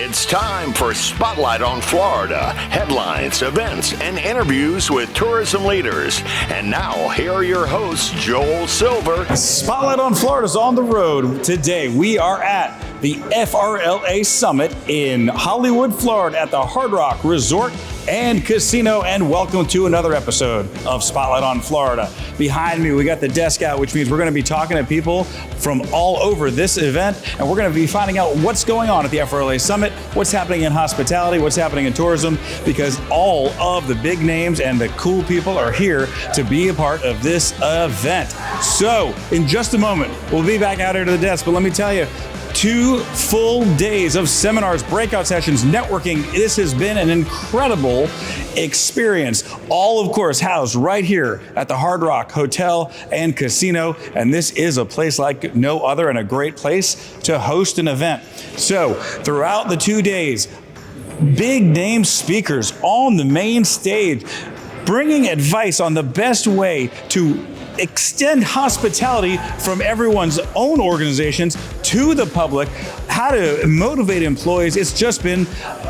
It's time for Spotlight on Florida. Headlines, events, and interviews with tourism leaders. And now, here are your hosts, Joel Silver. Spotlight on Florida is on the road. Today, we are at the FRLA Summit in Hollywood, Florida at the Hard Rock Resort and Casino, and welcome to another episode of Spotlight on Florida. Behind me, we got the desk out, which means we're going to be talking to people from all over this event, and we're going to be finding out what's going on at the FRLA Summit, what's happening in hospitality, what's happening in tourism, because all of the big names and the cool people are here to be a part of this event. So, in just a moment, we'll be back out here to the desk, but let me tell you, 2 full days of seminars, breakout sessions, networking. This has been an incredible experience. All, of course, housed right here at the Hard Rock Hotel and Casino. And this is a place like no other and a great place to host an event. So throughout the 2 days, big name speakers on the main stage, bringing advice on the best way to extend hospitality from everyone's own organizations to the public, how to motivate employees. It's just been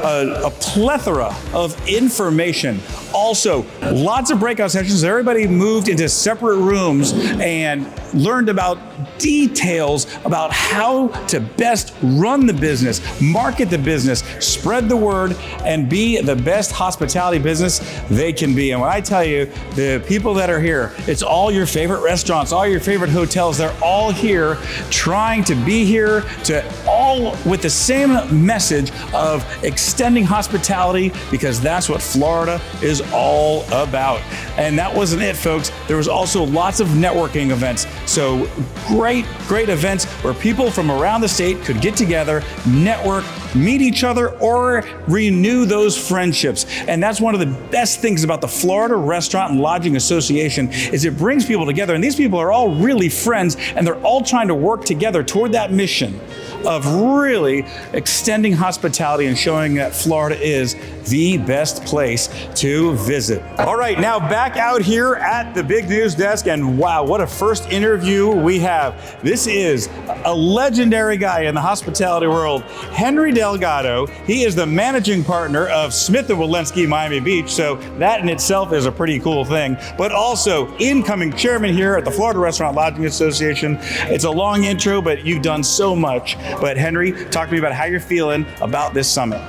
a plethora of information. Also, lots of breakout sessions. Everybody moved into separate rooms and learned about details about how to best run the business, market the business, spread the word, and be the best hospitality business they can be. And when I tell you, the people that are here, it's all your favorite restaurants, all your favorite hotels. They're all here trying to be here to all with the same message of extending hospitality, because that's what Florida is all about. And that wasn't it, folks. There was also lots of networking events. So great events where people from around the state could get together, network, meet each other, or renew those friendships. And that's one of the best things about the Florida Restaurant and Lodging Association is it brings people together. And these people are all really friends, and they're all trying to work together toward that mission of really extending hospitality and showing that Florida is the best place to visit. All right, now back out here at the Big News Desk, and wow, what a first interview we have. This is a legendary guy in the hospitality world, Henry Delgado. He is the managing partner of Smith Wollensky Miami Beach, so that in itself is a pretty cool thing, but also incoming chairman here at the Florida Restaurant Lodging Association. It's a long intro, but you've done so much. But Henry, talk to me about how you're feeling about this summit.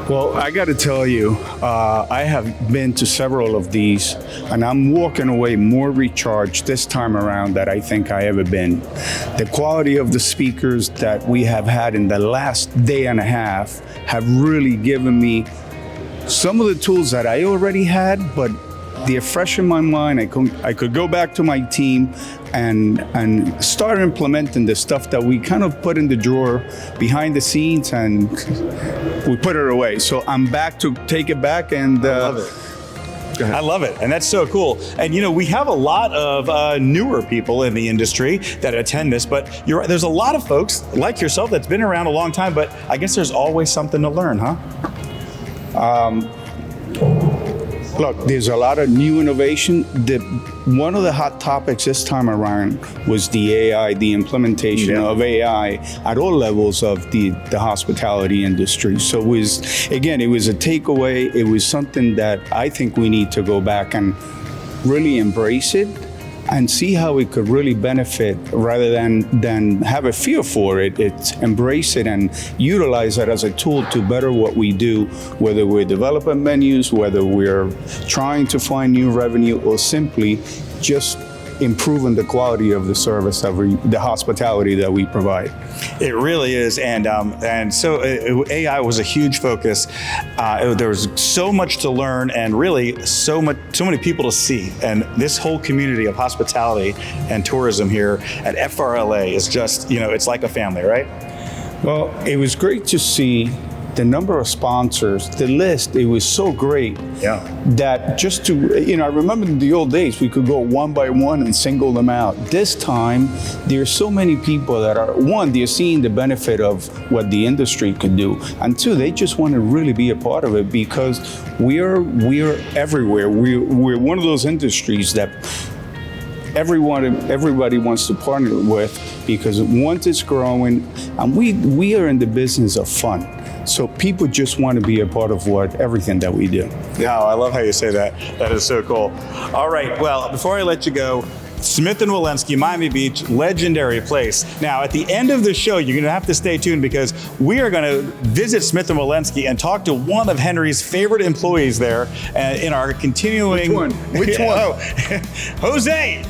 Well, I got to tell you, I have been to several of these, and I'm walking away more recharged this time around than I think I ever been. The quality of the speakers that we have had in the last day and a half have really given me some of the tools that I already had, but they're fresh in my mind. I could go back to my team and start implementing the stuff that we kind of put in the drawer behind the scenes, and we put it away. So I'm back to take it back, and I love it. I love it, and that's so cool. And you know, we have a lot of newer people in the industry that attend this, but there's a lot of folks like yourself that's been around a long time, but I guess there's always something to learn, huh? Look, there's a lot of new innovation. One of the hot topics this time around was the AI, the implementation of AI at all levels of the hospitality industry. So it was a takeaway. It was something that I think we need to go back and really embrace it and see how it could really benefit rather than have a fear for it. It's embrace it and utilize it as a tool to better what we do, whether we're developing menus, whether we're trying to find new revenue, or simply just improving the quality of the service, the hospitality that we provide. It really is, and so AI was a huge focus. There was so much to learn, and really so many people to see. And this whole community of hospitality and tourism here at FRLA is just, it's like a family, right? Well, it was great to see the number of sponsors, the list. It was so great that just to, I remember in the old days, we could go one by one and single them out. This time, there's so many people that are, one, they're seeing the benefit of what the industry could do, and two, they just want to really be a part of it, because we're everywhere. We're one of those industries that everybody wants to partner with, because once it's growing, and we are in the business of fun. So people just want to be a part of everything that we do. Yeah, I love how you say that. That is so cool. All right, well, before I let you go, Smith & Wollensky, Miami Beach, legendary place. Now, at the end of the show, you're going to have to stay tuned, because we are going to visit Smith & Wollensky and talk to one of Henry's favorite employees there in our continuing... Which one? Oh, Jose!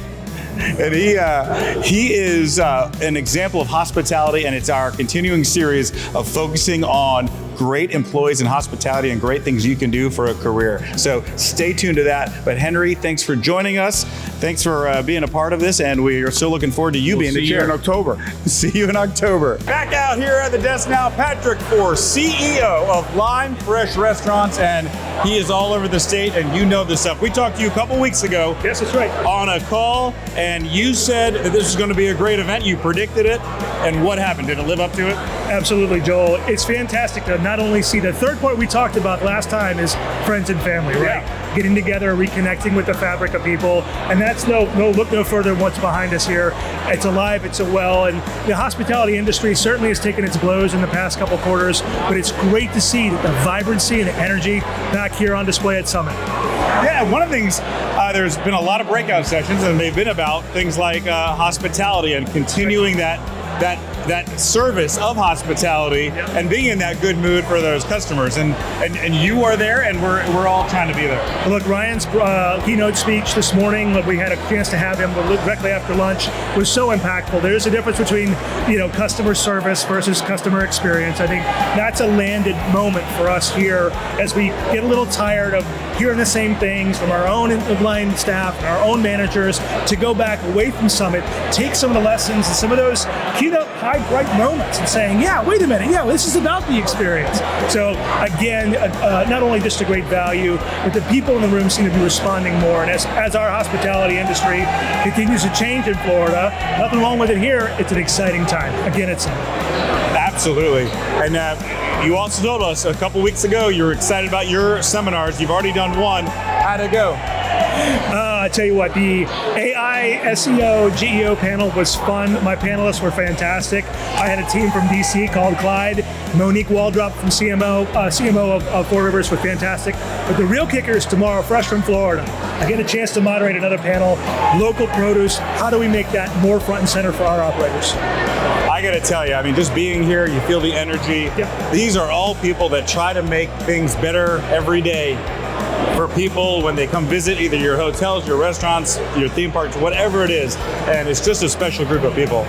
And he is an example of hospitality, and it's our continuing series of focusing on great employees in hospitality and great things you can do for a career. So stay tuned to that. But Henry, thanks for joining us. Thanks for being a part of this, and we are so looking forward to you being the chair. See you in October. See you in October. Back out here at the desk now, Patrick Ford, CEO of Lime Fresh Restaurants, and he is all over the state, and you know this stuff. We talked to you a couple weeks ago. Yes, that's right. On a call, and you said that this was going to be a great event. You predicted it, and what happened? Did it live up to it? Absolutely, Joel. It's fantastic to not only see the third point we talked about last time is friends and family, right? Yeah. Getting together, reconnecting with the fabric of people, and that's look no further than what's behind us here. It's alive, it's well, and the hospitality industry certainly has taken its blows in the past couple quarters, but it's great to see the vibrancy and the energy back here on display at Summit. Yeah, one of the things, there's been a lot of breakout sessions, and they've been about things like hospitality and continuing that service of hospitality, yep, and being in that good mood for those customers. And you are there, and we're all trying to be there. Well, look, Ryan's keynote speech this morning, when we had a chance to have him directly after lunch, was so impactful. There's a difference between customer service versus customer experience. I think that's a landed moment for us here as we get a little tired of hearing the same things from our own line staff and our own managers, to go back away from Summit, take some of the lessons and some of those keynote high bright moments and saying, yeah, wait a minute, yeah, well, this is about the experience. So again, not only just a great value, but the people in the room seem to be responding more. And as our hospitality industry continues to change in Florida, nothing wrong with it here, it's an exciting time. Again, it's Absolutely. And you also told us a couple weeks ago you were excited about your seminars. You've already done one. How'd it go? I tell you what, the AI, SEO, GEO panel was fun. My panelists were fantastic. I had a team from DC called Clyde. Monique Waldrop from CMO of Four Rivers was fantastic. But the real kicker is tomorrow, fresh from Florida. I get a chance to moderate another panel, local produce. How do we make that more front and center for our operators? I got to tell you, I mean, just being here, you feel the energy. Yep. These are all people that try to make things better every day for people when they come visit either your hotels, your restaurants, your theme parks, whatever it is. And it's just a special group of people.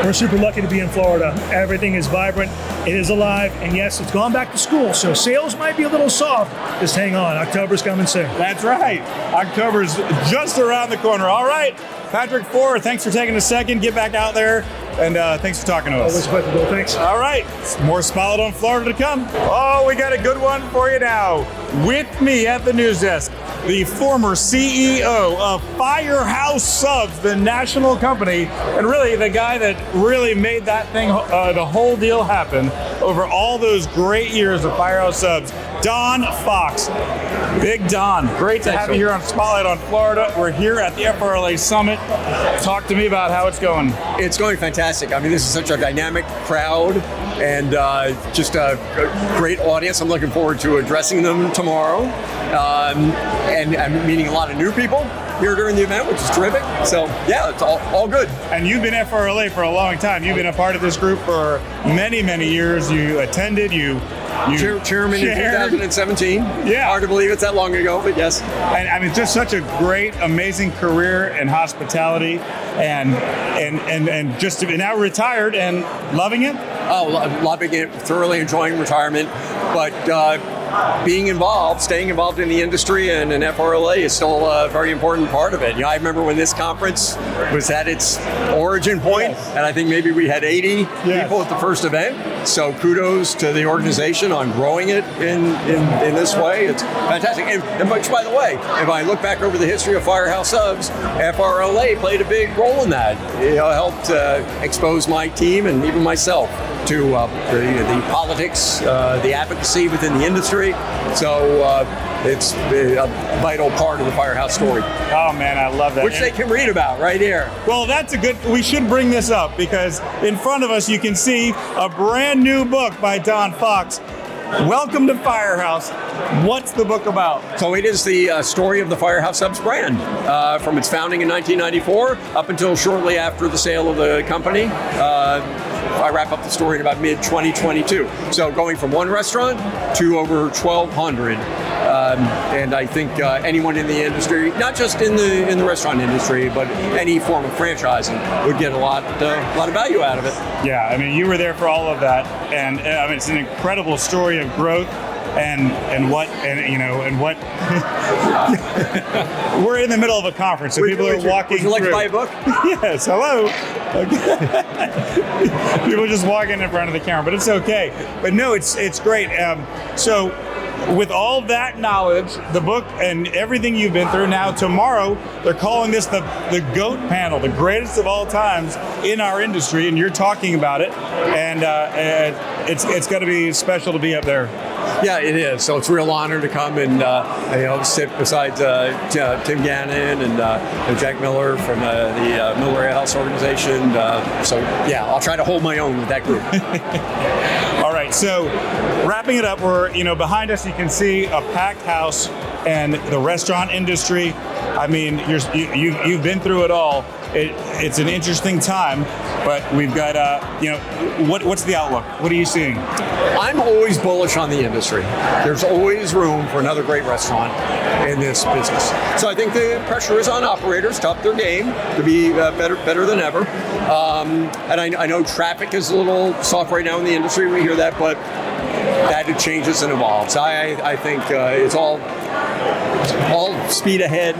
We're super lucky to be in Florida. Everything is vibrant, it is alive, and yes, it's gone back to school, so sales might be a little soft. Just hang on, October's coming soon. That's right. October's just around the corner. All right, Patrick Ford, thanks for taking a second. Get back out there. And thanks for talking to us. Always a pleasure, Bill. Thanks. All right, more Spotlight on Florida to come. Oh, we got a good one for you now. With me at the news desk, the former CEO of Firehouse Subs, the national company, and really the guy that really made that thing, the whole deal happen over all those great years of Firehouse Subs, Don Fox. Big Don, great to have you here on Spotlight on Florida. We're here at the FRLA Summit. Talk to me about how it's going. It's going fantastic. I mean, this is such a dynamic crowd and just a great audience. I'm looking forward to addressing them tomorrow. And I'm meeting a lot of new people here during the event, which is terrific. So yeah, it's all good. And you've been FRLA for a long time. You've been a part of this group for many, many years. You attended, you Chairman in 2017. Yeah. Hard to believe it's that long ago, but yes. And I mean, just such a great, amazing career in hospitality, and just to be now retired and loving it. Oh, loving it, thoroughly enjoying retirement, but being involved, staying involved in the industry and in FRLA is still a very important part of it. You know, I remember when this conference was at its origin point, and I think maybe we had 80 people at the first event. So kudos to the organization on growing it in this way. It's fantastic. And which, by the way, if I look back over the history of Firehouse Subs, FRLA played a big role in that. It helped expose my team and even myself to the politics, the advocacy within the industry. So it's a vital part of the Firehouse story. Oh man, I love that. Which they can read about right here. Well, that's a good, we should bring this up because in front of us you can see a brand new book by Don Fox. Welcome to Firehouse. What's the book about? So it is the story of the Firehouse Subs brand from its founding in 1994 up until shortly after the sale of the company. I wrap up the story in about mid-2022. So going from one restaurant to over 1,200. And I think anyone in the industry, not just in the restaurant industry, but any form of franchising would get a lot of value out of it. Yeah, I mean, you were there for all of that, and I mean, it's an incredible story of growth. And what we're in the middle of a conference, so people are walking. Would you like through. to buy a book? Yes, hello. People are just walking in front of the camera, but it's okay. But no, it's great. So with all that knowledge, the book and everything you've been through, now tomorrow they're calling this the GOAT panel, the greatest of all times in our industry, and you're talking about it, and it's going to be special to be up there. Yeah, it is. So it's a real honor to come and sit beside Tim Gannon and Jack Miller from the Miller Ale House organization. So yeah, I'll try to hold my own with that group. All right, so wrapping it up, we're behind us you can see a packed house and the restaurant industry. I mean, you've been through it all. It's an interesting time, but we've got what's the outlook? What are you seeing? I'm always bullish on the industry. There's always room for another great restaurant in this business. So I think the pressure is on operators to up their game to be better than ever. And I know traffic is a little soft right now in the industry. We hear that, but that it changes and evolves. I think it's all speed ahead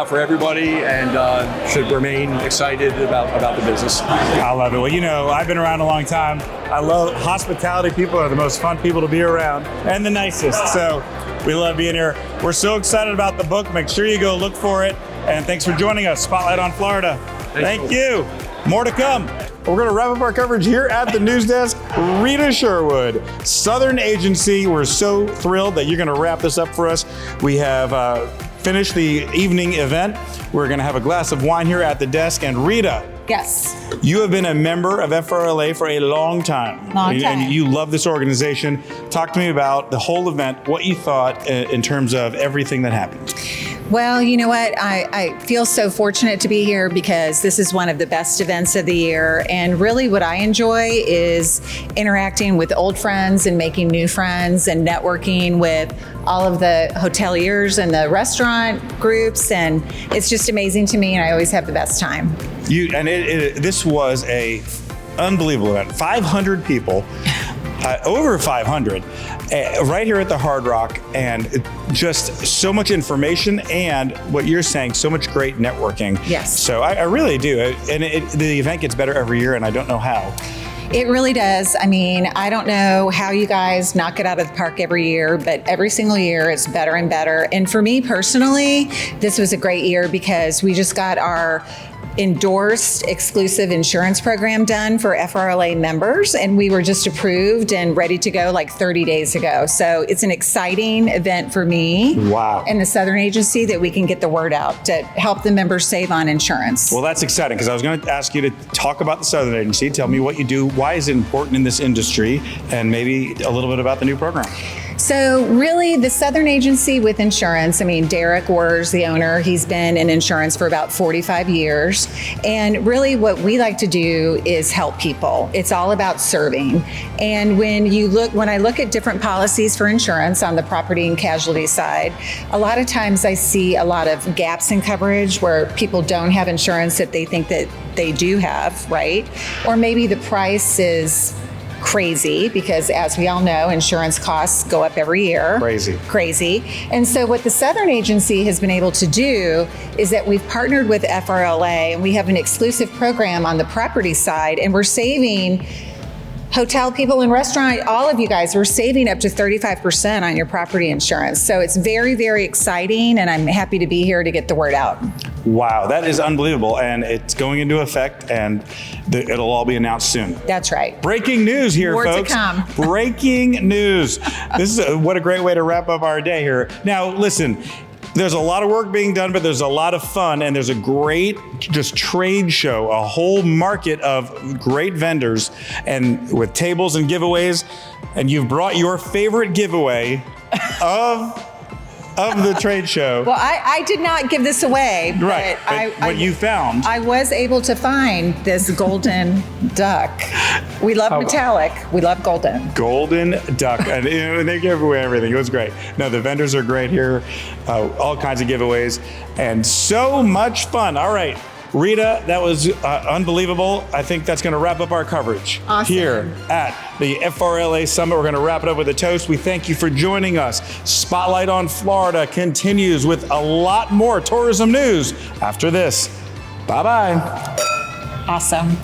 for everybody, and should remain excited about the business. I love it. Well, I've been around a long time. I love hospitality. People are the most fun people to be around and the nicest. So we love being here. We're so excited about the book. Make sure you go look for it. And thanks for joining us. Spotlight on Florida. Thank you. More to come. We're going to wrap up our coverage here at the news desk. Rita Sherwood, Southern Agency. We're so thrilled that you're going to wrap this up for us. We have finished the evening event. We're going to have a glass of wine here at the desk. And Rita. Yes. You have been a member of FRLA for a long time. And you love this organization. Talk to me about the whole event, what you thought in terms of everything that happened. Well, you know what? I feel so fortunate to be here because this is one of the best events of the year. And really what I enjoy is interacting with old friends and making new friends and networking with all of the hoteliers and the restaurant groups. And it's just amazing to me, and I always have the best time. This was a unbelievable event. 500 people, over 500. Right here at the Hard Rock, and just so much information, and what you're saying, so much great networking. Yes. So I really do. And the event gets better every year, and I don't know how. It really does. I mean, I don't know how you guys knock it out of the park every year, but every single year it's better and better. And for me personally, this was a great year because we just got our endorsed exclusive insurance program done for FRLA members, and we were just approved and ready to go like 30 days ago. So it's an exciting event for me. Wow. And the Southern Agency that we can get the word out to help the members save on insurance. Well, that's exciting because I was going to ask you to talk about the Southern Agency. Tell me what you do, why is it important in this industry, and maybe a little bit about the new program. So really, the Southern Agency with insurance, I mean, Derek Wers, the owner, he's been in insurance for about 45 years. And really what we like to do is help people. It's all about serving. And when I look at different policies for insurance on the property and casualty side, a lot of times I see a lot of gaps in coverage where people don't have insurance that they think that they do have, right? Or maybe the price is crazy because, as we all know, insurance costs go up every year. Crazy. And so what the Southern Agency has been able to do is that we've partnered with FRLA, and we have an exclusive program on the property side, and we're saving hotel people and restaurant, all of you guys, we're saving up to 35% on your property insurance. So it's very, very exciting, and I'm happy to be here to get the word out. Wow, that is unbelievable. And it's going into effect, and it'll all be announced soon. That's right. Breaking news here, More to folks. come. Breaking news. This is what a great way to wrap up our day here. Now, listen. There's a lot of work being done, but there's a lot of fun, and there's a great just trade show, a whole market of great vendors, and with tables and giveaways. And you've brought your favorite giveaway of the trade show. Well, I did not give this away, Right. but what you found. I was able to find this golden duck. We love metallic. We love golden. Golden duck. And they gave away everything. It was great. No, the vendors are great here. All kinds of giveaways and so much fun. All right. Rita, that was unbelievable. I think that's going to wrap up our coverage here at the FRLA Summit. We're going to wrap it up with a toast. We thank you for joining us. Spotlight on Florida continues with a lot more tourism news after this. Bye-bye. Awesome.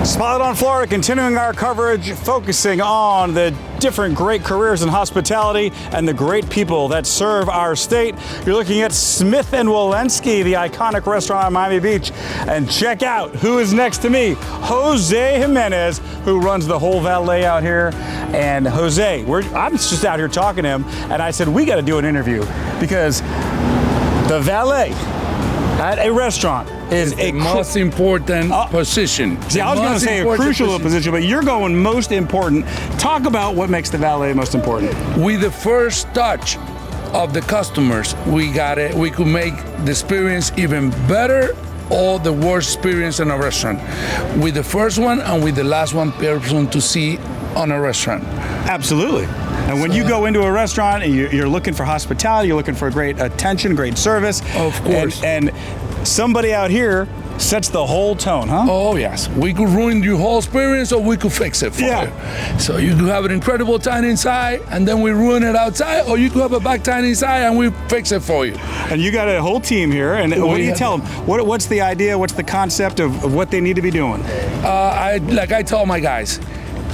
Spotlight on Florida, continuing our coverage, focusing on the different great careers in hospitality and the great people that serve our state. You're looking at Smith and Wollensky, the iconic restaurant on Miami Beach. And check out who is next to me, Jose Jimenez, who runs the whole valet out here. And Jose, I'm just out here talking to him, and I said, we got to do an interview because the valet at a restaurant is the most important position. See, I was going to say a crucial position, but you're going most important. Talk about what makes the valet most important. With the first touch of the customers, we could make the experience even better or the worst experience in a restaurant. With the first one and with the last one person to see on a restaurant. Absolutely. And when you go into a restaurant and you're looking for hospitality, you're looking for great attention, great service. Of course. And somebody out here sets the whole tone, huh? Oh, yes. We could ruin your whole experience or we could fix it for you. So you could have an incredible time inside and then we ruin it outside, or you could have a bad time inside and we fix it for you. And you got a whole team here. And what do you tell them? What's the idea? What's the concept of what they need to be doing? Like I tell my guys,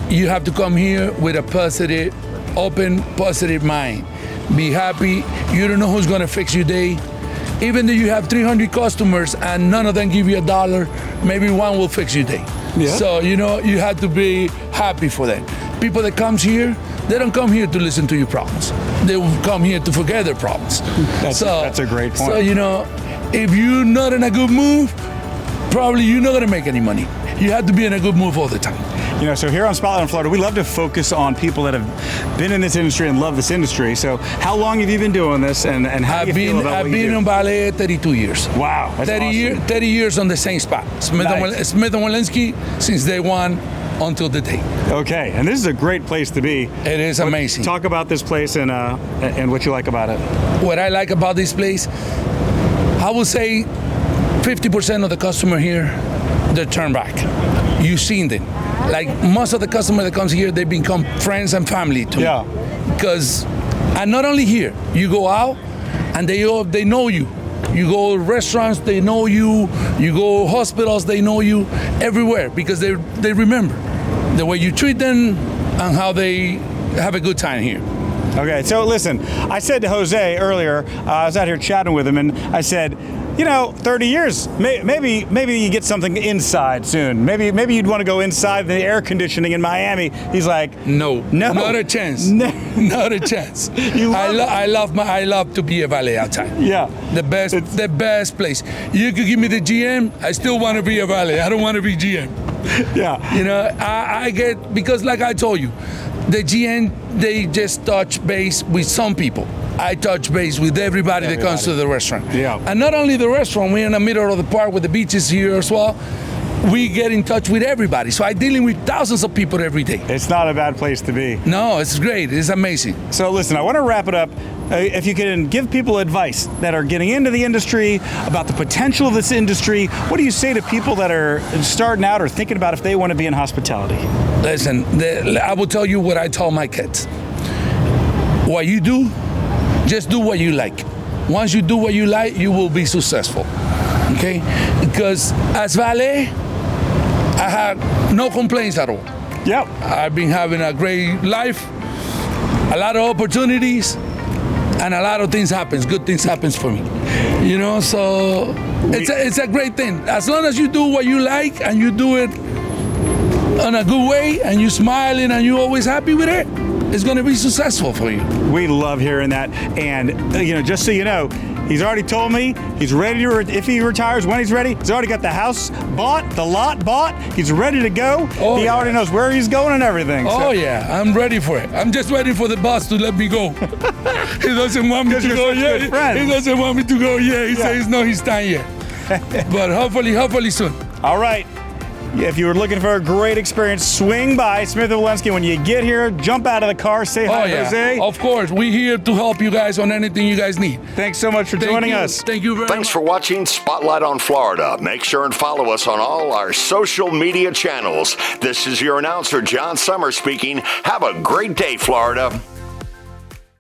you have to come here with a positive, open, positive mind. Be happy. You don't know who's going to fix your day. Even though you have 300 customers and none of them give you $1, maybe one will fix your day. Yeah. So, you have to be happy for that. People that comes here, they don't come here to listen to your problems. They will come here to forget their problems. That's a great point. So, if you're not in a good mood, probably you're not going to make any money. You have to be in a good mood all the time. So here on Spotlight on Florida, we love to focus on people that have been in this industry and love this industry. So how long have you been doing this, and how do you feel about what you do? I've been in ballet 32 years. Wow, that's 30 years on the same spot. Smith and Wollensky since day one until the day. Okay, and this is a great place to be. It is amazing. Talk about this place and what you like about it. What I like about this place, I would say 50% of the customer here, they turn back. You've seen them. Like most of the customers that comes here, they become friends and family to me. Because, and not only here, you go out and they know you. You go to restaurants, they know you. You go hospitals, they know you. Everywhere, because they remember the way you treat them and how they have a good time here. Okay, so listen, I said to Jose earlier, I was out here chatting with him, and I said, 30 years, maybe you get something inside soon. Maybe you'd want to go inside the air conditioning in Miami. He's like, no, not a chance. No. Not a chance. I love to be a valet outside. Yeah, the best place. You could give me the GM, I still want to be a valet. I don't want to be GM. Yeah, I get, because like I told you, the GM, they just touch base with some people. I touch base with everybody that comes to the restaurant. Yeah. And not only the restaurant, we're in the middle of the park with the beaches here as well. We get in touch with everybody. So I'm dealing with thousands of people every day. It's not a bad place to be. No, it's great. It's amazing. So listen, I want to wrap it up. If you can give people advice that are getting into the industry about the potential of this industry, what do you say to people that are starting out or thinking about if they want to be in hospitality? Listen, I will tell you what I tell my kids. What you do, just do what you like. Once you do what you like, you will be successful. Okay? Because as valet, I have no complaints at all. Yep. I've been having a great life, a lot of opportunities, and a lot of things happens. Good things happens for me, you know. So it's a great thing. As long as you do what you like and you do it in a good way, and you smiling and you always happy with it, it's going to be successful for you. We love hearing that. And, just so you know, he's already told me he's ready to, if he retires, when he's ready, he's already got the house bought, the lot bought, he's ready to go. Oh, he already knows where he's going and everything. Oh, yeah, I'm ready for it. I'm just waiting for the boss to let me go. He doesn't want me to go yet. He doesn't want me to go yet. He says, no, he's time yet. But hopefully soon. All right. If you were looking for a great experience, swing by Smith Wollensky. When you get here, jump out of the car, say hi, Jose. Of course, we're here to help you guys on anything you guys need. Thanks so much for joining us. Thank you very much. Thanks for watching Spotlight on Florida. Make sure and follow us on all our social media channels. This is your announcer, John Summer, speaking. Have a great day, Florida.